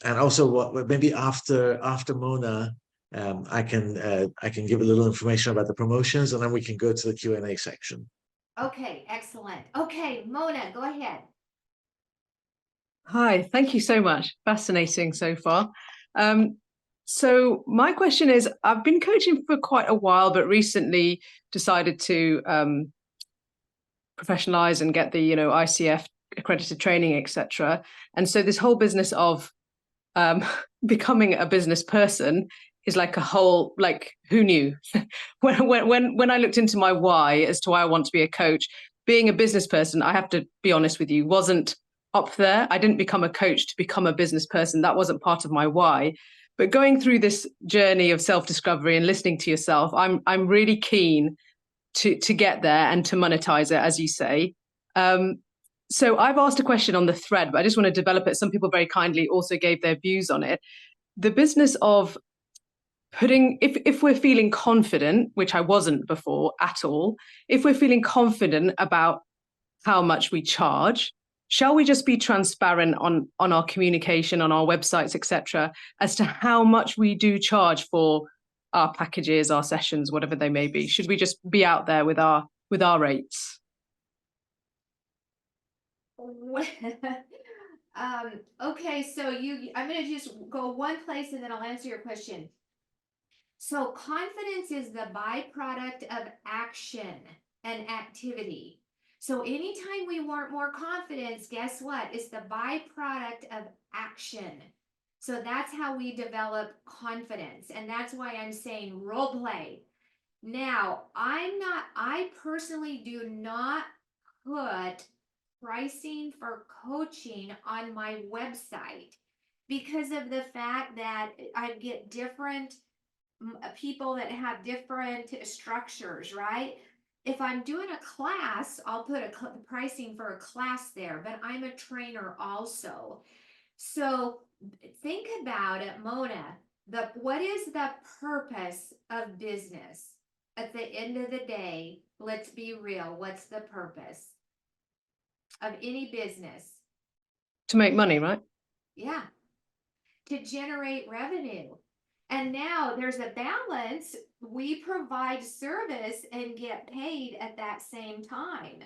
Speaker 8: also what maybe after Mona. I can give a little information about the promotions, and then we can go to the Q&A section.
Speaker 1: Okay, excellent. Okay, Mona, go ahead.
Speaker 13: Hi, thank you so much. Fascinating so far. So my question is, I've been coaching for quite a while, but recently decided to professionalize and get the ICF accredited training, etc. And so this whole business of becoming a business person is like a whole, like, who knew? when I looked into my why as to why I want to be a coach, being a business person, I have to be honest with you, wasn't up there. I didn't become a coach to become a business person. That wasn't part of my why. But going through this journey of self-discovery and listening to yourself, I'm really keen to get there and to monetize it, as you say. So I've asked a question on the thread, but I just want to develop it. Some people very kindly also gave their views on it. The business of putting, if we're feeling confident, which I wasn't before at all, if we're feeling confident about how much we charge, shall we just be transparent on our communication, on our websites, etc., as to how much we do charge for our packages, our sessions, whatever they may be? Should we just be out there with our rates?
Speaker 1: Okay, so I'm going to just go one place and then I'll answer your question. So confidence is the byproduct of action and activity. So anytime we want more confidence, guess what? It's the byproduct of action. So that's how we develop confidence. And that's why I'm saying role play. Now, I personally do not put pricing for coaching on my website because of the fact that I get different people that have different structures, right? If I'm doing a class, I'll put a pricing for a class there, but I'm a trainer also. So think about it, Mona. What is the purpose of business? At the end of the day, let's be real. What's the purpose of any business?
Speaker 13: To make money, right?
Speaker 1: Yeah. To generate revenue. And now there's a balance. We provide service and get paid at that same time.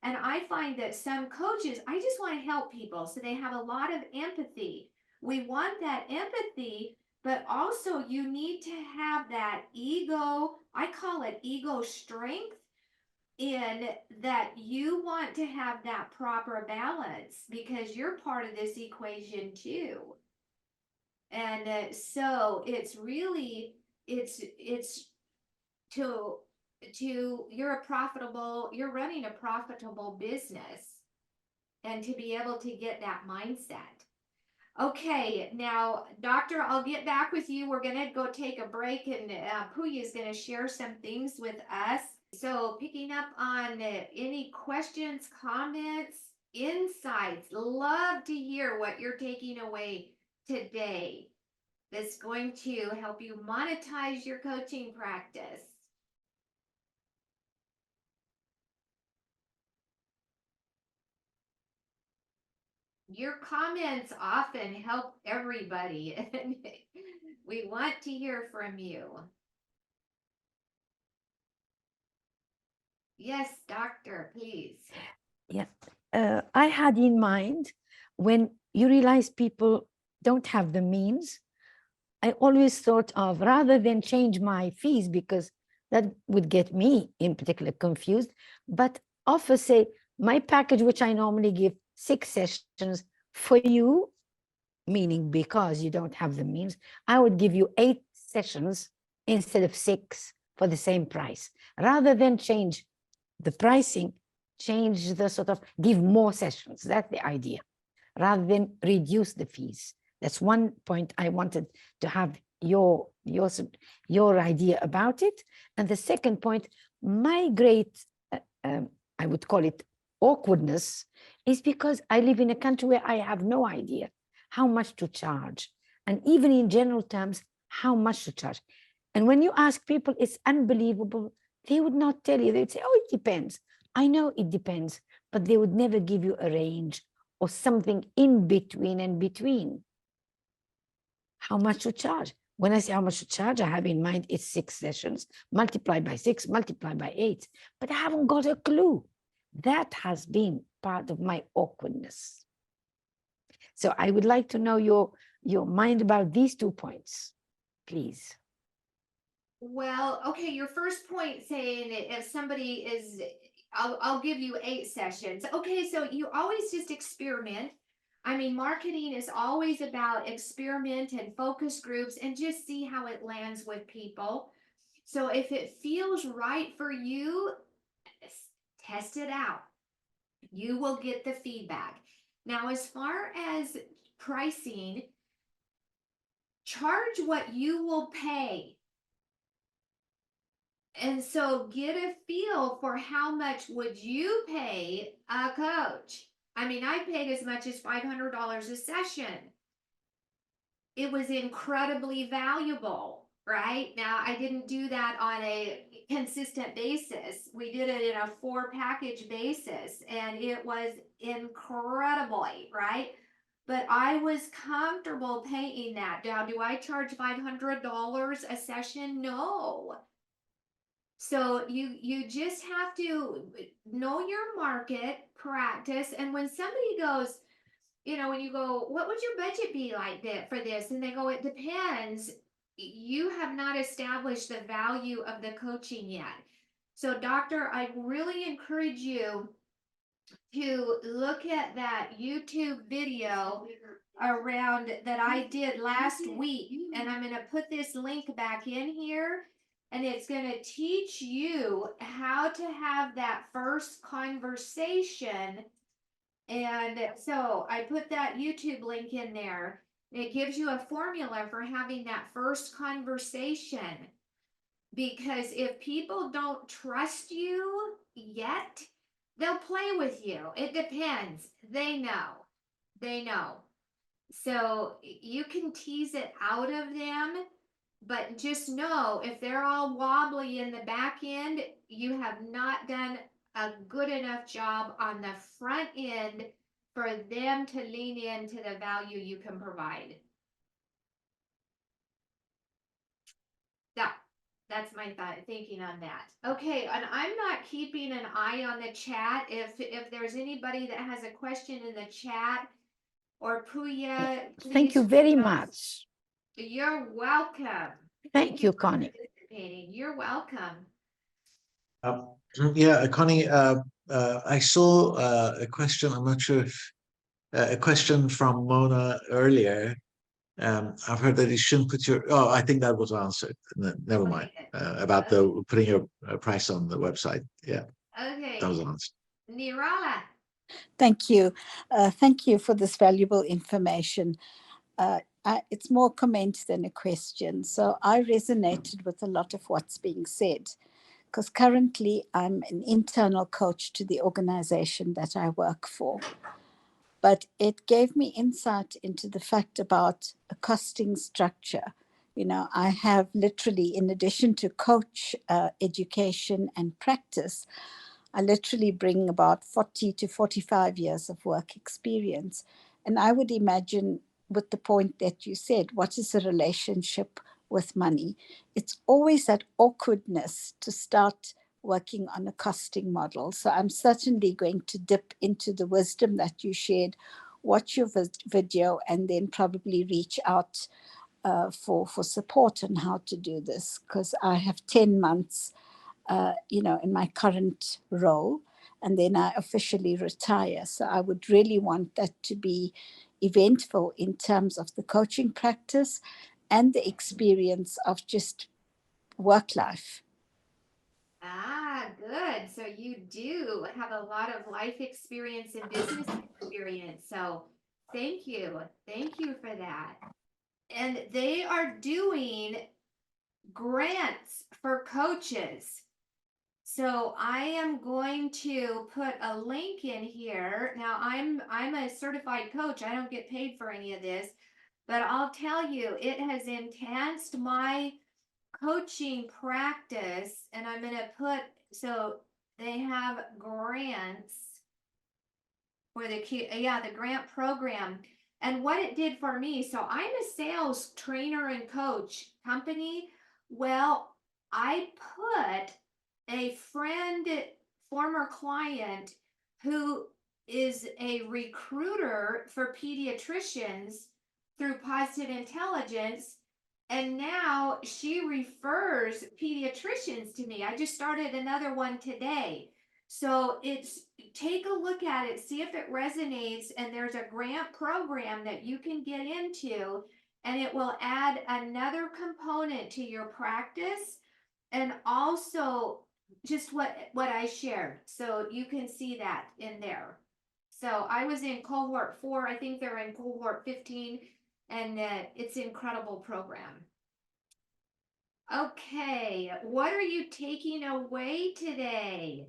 Speaker 1: And I find that some coaches, I just want to help people. So they have a lot of empathy. We want that empathy, but also you need to have that ego. I call it ego strength, in that you want to have that proper balance because you're part of this equation too. And so it's really, it's to you're running a profitable business, and to be able to get that mindset. Okay, now, Doctor, I'll get back with you. We're going to go take a break, and Puya is going to share some things with us. So picking up on any questions, comments, insights, love to hear what you're taking away today that's going to help you monetize your coaching practice. Your comments often help everybody, and we want to hear from you. Yes, doctor, please.
Speaker 4: Yeah, I had in mind, when you realize people don't have the means, I always thought of, rather than change my fees, because that would get me in particular confused, but offer, say, my package, which I normally give 6 sessions for you, meaning because you don't have the means, I would give you 8 sessions instead of 6 for the same price. Rather than change the pricing, change the sort of, give more sessions. That's the idea, rather than reduce the fees. That's one point I wanted to have your idea about it. And the second point, my great, I would call it awkwardness, is because I live in a country where I have no idea how much to charge. And even in general terms, how much to charge. And when you ask people, it's unbelievable. They would not tell you. They'd say, oh, it depends. I know it depends, but they would never give you a range or something in between and between. How much to charge? When I say how much to charge, I have in mind it's 6 sessions, multiplied by 6, multiplied by 8, but I haven't got a clue. That has been part of my awkwardness. So I would like to know your mind about these 2 points, please.
Speaker 1: Well, okay, your first point saying that if somebody is, I'll give you 8 sessions. Okay, so you always just experiment. I mean, marketing is always about experiment and focus groups and just see how it lands with people. So if it feels right for you, test it out. You will get the feedback. Now, as far as pricing, charge what you will pay. And so get a feel for how much would you pay a coach. I mean, I paid as much as $500 a session. It was incredibly valuable, right? Now, I didn't do that on a consistent basis. We did it in a 4-package basis, and it was incredibly, right? But I was comfortable paying that. Now, do I charge $500 a session? No. So you just have to know your market, practice, and when somebody goes, you know, when you go, what would your budget be like for this? And they go, it depends. You have not established the value of the coaching yet. So, doctor, I really encourage you to look at that YouTube video around that I did last week. And I'm going to put this link back in here. And it's going to teach you how to have that first conversation. And so I put that YouTube link in there. It gives you a formula for having that first conversation. Because if people don't trust you yet, they'll play with you. It depends. They know. They know. So you can tease it out of them, but just know if they're all wobbly in the back end, you have not done a good enough job on the front end for them to lean into the value you can provide. That's my thinking on that. Okay, and I'm not keeping an eye on the chat. If there's anybody that has a question in the chat, or Puya,
Speaker 4: Thank you very much.
Speaker 1: You're welcome.
Speaker 4: Thank you, Connie.
Speaker 1: You're welcome.
Speaker 8: Yeah, Connie, I saw a question. I'm not sure if a question from Mona earlier. I've heard that you shouldn't put your. Oh, I think that was answered. Never mind. About the putting your price on the website. Yeah.
Speaker 1: Okay.
Speaker 8: That was answered.
Speaker 1: Nirala.
Speaker 14: Thank you. Thank you for this valuable information. It's more comment than a question. So I resonated with a lot of what's being said, because currently I'm an internal coach to the organization that I work for. But it gave me insight into the fact about a costing structure. You know, I have literally, in addition to coach, education and practice, I literally bring about 40 to 45 years of work experience. And I would imagine, with the point that you said, what is a relationship with money? It's always that awkwardness to start working on a costing model. So I'm certainly going to dip into the wisdom that you shared, watch your video, and then probably reach out for support on how to do this, because I have 10 months in my current role, and then I officially retire. So I would really want that to be eventful in terms of the coaching practice and the experience of just work life.
Speaker 1: Ah, good. So you do have a lot of life experience and business experience. So thank you. Thank you for that. and they are doing grants for coaches. So I am going to put a link in here. Now I'm a certified coach. I don't get paid for any of this, but I'll tell you, it has enhanced my coaching practice. And I'm going to put, so they have grants for the grant program. And what it did for me, so I'm a sales trainer and coach company. Well, I put a friend, former client who is a recruiter for pediatricians through Positive Intelligence. And now she refers pediatricians to me. I just started another one today. So take a look at it, see if it resonates, and there's a grant program that you can get into, and it will add another component to your practice, and also just what I shared. So you can see that in there. So I was in cohort 4, I think they're in cohort 15, and it's an incredible program. Okay, what are you taking away today?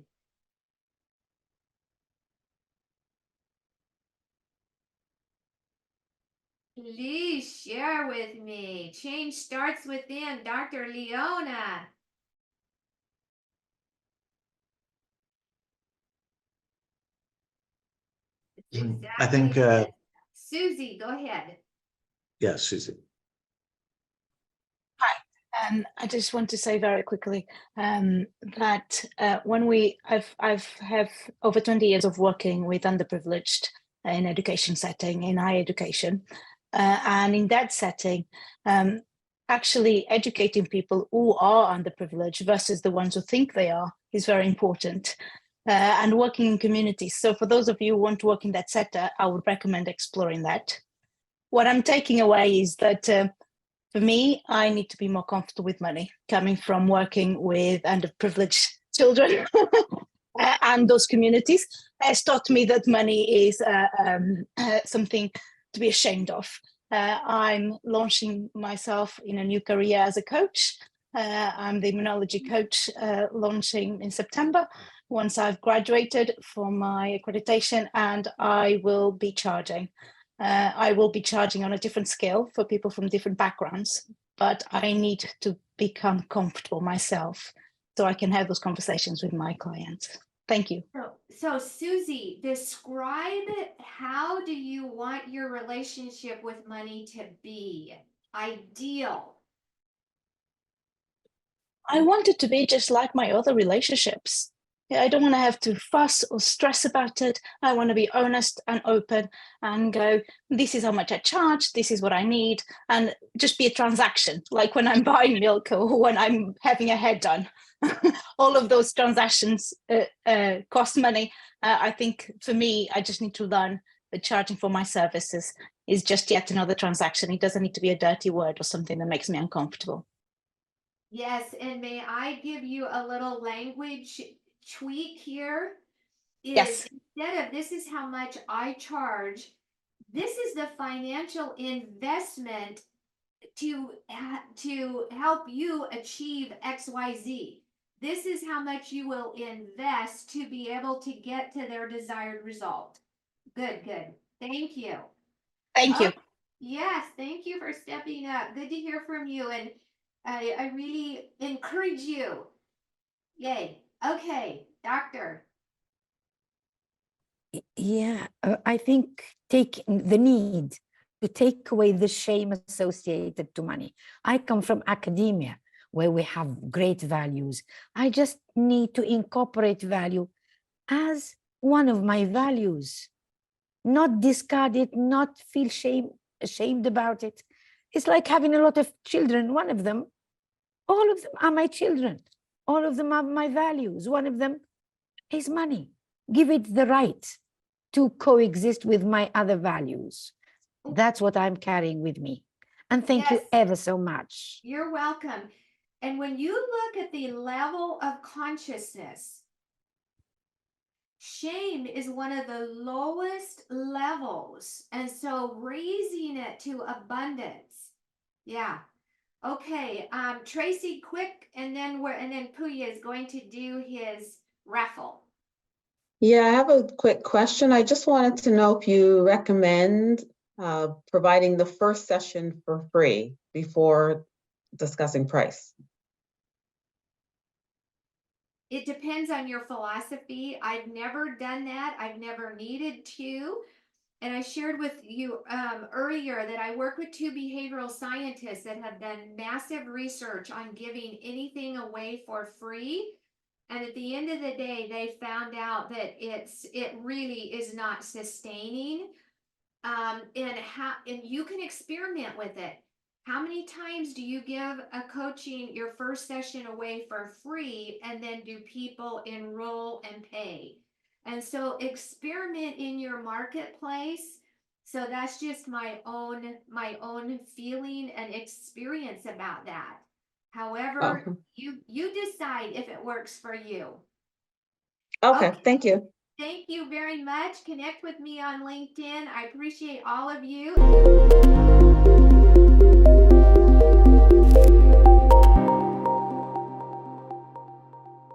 Speaker 1: Please share with me. Change starts within, Dr. Leona.
Speaker 8: I think,
Speaker 1: Susie, go ahead.
Speaker 8: yeah, Susie.
Speaker 15: I just want to say very quickly that when I've have over 20 years of working with underprivileged in education setting, in higher education, and in that setting, actually educating people who are underprivileged versus the ones who think they are is very important. And working in communities. So for those of you who want to work in that sector, I would recommend exploring that. What I'm taking away is that for me, I need to be more comfortable with money, coming from working with underprivileged children and those communities has taught me that money is something to be ashamed of. I'm launching myself in a new career as a coach. I'm the immunology coach launching in September once I've graduated from my accreditation, and I will be charging. I will be charging on a different scale for people from different backgrounds, but I need to become comfortable myself so I can have those conversations with my clients. Thank you.
Speaker 1: So Susie, describe how do you want your relationship with money to be ideal?
Speaker 15: I want it to be just like my other relationships. I don't want to have to fuss or stress about it. I want to be honest and open and go, this is how much I charge, this is what I need, and just be a transaction, like when I'm buying milk or when I'm having a hair done. All of those transactions cost money. I think for me, I just need to learn that charging for my services is just yet another transaction. It doesn't need to be a dirty word or something that makes me uncomfortable.
Speaker 1: Yes, and may I give you a little language tweak here?
Speaker 15: Yes.
Speaker 1: Instead of this is how much I charge, this is the financial investment to help you achieve XYZ. This is how much you will invest to be able to get to their desired result. Good. Thank you.
Speaker 15: Thank you.
Speaker 1: Yes, thank you for stepping up. Good to hear from you, and I really encourage you. Yay. Okay, doctor.
Speaker 4: Yeah, I think taking the need to take away the shame associated to money. I come from academia where we have great values. I just need to incorporate value as one of my values, not discard it, not feel ashamed about it. It's like having a lot of children. One of them, all of them are my children. All of them are my values. One of them is money. Give it the right to coexist with my other values. That's what I'm carrying with me. And thank you ever so much.
Speaker 1: You're welcome. And when you look at the level of consciousness, shame is one of the lowest levels. And so raising it to abundance Yeah. Okay, Tracy, quick, and then Puya is going to do his raffle.
Speaker 16: Yeah, I have a quick question. I just wanted to know if you recommend providing the first session for free before discussing price.
Speaker 1: It depends on your philosophy. I've never done that. I've never needed to. And I shared with you earlier that I work with 2 behavioral scientists that have done massive research on giving anything away for free. And at the end of the day, they found out that it really is not sustaining. And you can experiment with it. How many times do you give a coaching your first session away for free, and then do people enroll and pay? And so experiment in your marketplace. So that's just my own feeling and experience about that. However,
Speaker 16: Okay.
Speaker 1: you decide if it works for you.
Speaker 16: Okay,
Speaker 1: Okay.
Speaker 16: thank you.
Speaker 1: Thank you very much. Connect with me on LinkedIn. I appreciate all of you.